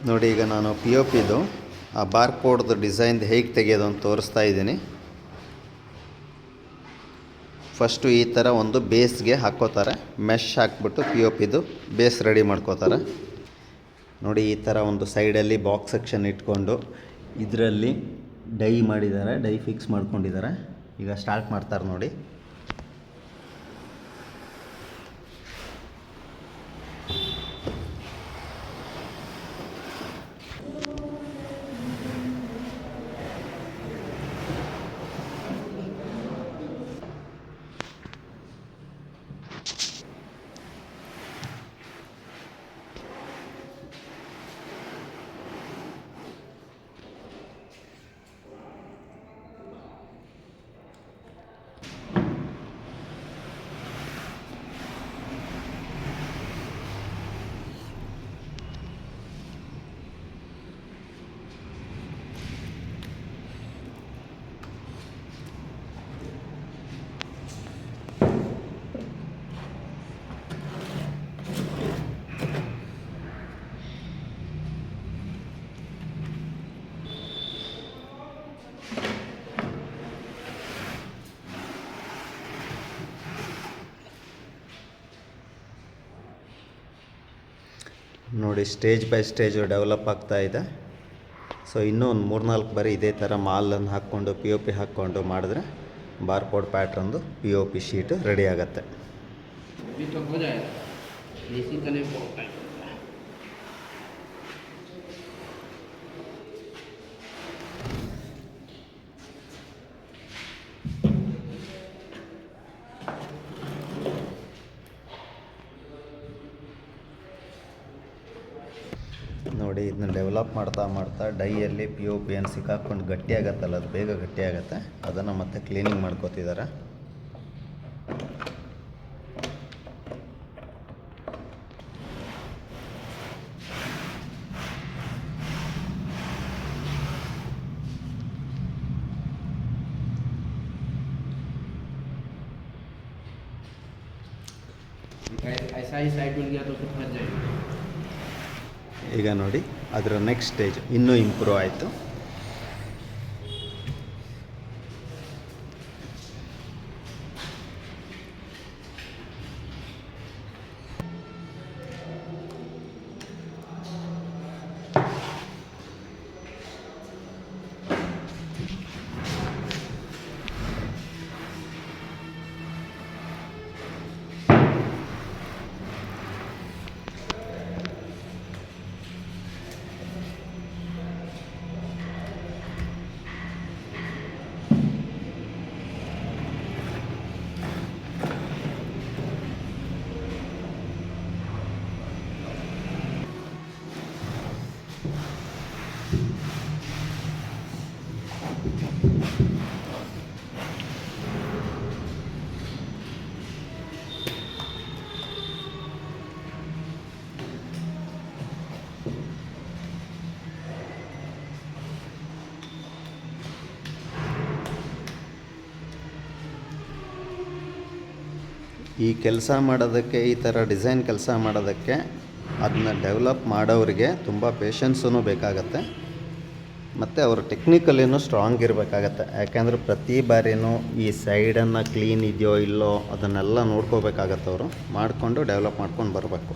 ನೋಡಿ, ಈಗ ನಾನು ಪಿ ಒ ಪಿದು ಆ ಬಾರ್ ಕೋಡ್ದು ಡಿಸೈನ್ದು ಹೇಗೆ ತೆಗೆಯೋದು ಅಂತ ತೋರಿಸ್ತಾ ಇದ್ದೀನಿ. ಫಸ್ಟು ಈ ಥರ ಒಂದು ಬೇಸ್ಗೆ ಹಾಕ್ಕೋತಾರೆ. ಮೆಶ್ ಹಾಕ್ಬಿಟ್ಟು ಪಿ ಒ ಪಿದು ಬೇಸ್ ರೆಡಿ ಮಾಡ್ಕೋತಾರೆ. ನೋಡಿ, ಈ ಥರ ಒಂದು ಸೈಡಲ್ಲಿ ಬಾಕ್ಸ್ ಸೆಕ್ಷನ್ ಇಟ್ಕೊಂಡು ಇದರಲ್ಲಿ ಡೈ ಮಾಡಿದ್ದಾರೆ, ಡೈ ಫಿಕ್ಸ್ ಮಾಡ್ಕೊಂಡಿದ್ದಾರೆ. ಈಗ ಸ್ಟಾರ್ಟ್ ಮಾಡ್ತಾರೆ ನೋಡಿ. ನೋಡಿ, ಸ್ಟೇಜ್ ಬೈ ಸ್ಟೇಜು ಡೆವಲಪ್ ಆಗ್ತಾ ಇದೆ. ಸೊ ಇನ್ನೂ ಒಂದು 3-4 ಬಾರಿ ಇದೇ ಥರ ಮಾಲನ್ನು ಹಾಕ್ಕೊಂಡು ಪಿ ಒ ಪಿ ಹಾಕ್ಕೊಂಡು ಮಾಡಿದ್ರೆ ಬಾರ್ ಕೋಡ್ ಪ್ಯಾಟ್ರನ್ದು P O P sheet ready ಆಗುತ್ತೆ. ನೋಡಿ, ಇದನ್ನ ಡೆವಲಪ್ ಮಾಡ್ತಾ ಡೈಯಲ್ಲಿ ಪಿ ಒ ಪಿ ಏನು ಸಿಕ್ಕಾಕೊಂಡು ಗಟ್ಟಿ ಆಗುತ್ತಲ್ಲ, ಅದು ಬೇಗ ಗಟ್ಟಿ ಆಗುತ್ತೆ. ಅದನ್ನು ಮತ್ತೆ ಕ್ಲೀನಿಂಗ್ ಮಾಡ್ಕೋತಿದ್ದಾರೆ. ಈಗ ನೋಡಿ, ಅದರ ನೆಕ್ಸ್ಟ್ ಸ್ಟೇಜ್ ಇನ್ನೂ ಇಂಪ್ರೂವ್ ಆಯಿತು. ಈ ಕೆಲಸ ಮಾಡೋದಕ್ಕೆ, ಈ ಥರ ಡಿಸೈನ್ ಕೆಲಸ ಮಾಡೋದಕ್ಕೆ ಅದನ್ನ ಡೆವಲಪ್ ಮಾಡೋರಿಗೆ ತುಂಬ ಪೇಷನ್ಸೂ ಬೇಕಾಗತ್ತೆ ಮತ್ತು ಅವರು ಟೆಕ್ನಿಕಲಿನೂ ಸ್ಟ್ರಾಂಗ್ ಇರಬೇಕಾಗತ್ತೆ. ಯಾಕೆಂದರೆ ಪ್ರತಿ ಬಾರಿನೂ ಈ ಸೈಡನ್ನು ಕ್ಲೀನ್ ಇದೆಯೋ ಇಲ್ಲೋ ಅದನ್ನೆಲ್ಲ ನೋಡ್ಕೋಬೇಕಾಗತ್ತೆ. ಅವರು ಮಾಡಿಕೊಂಡು ಡೆವಲಪ್ ಮಾಡ್ಕೊಂಡು ಬರಬೇಕು.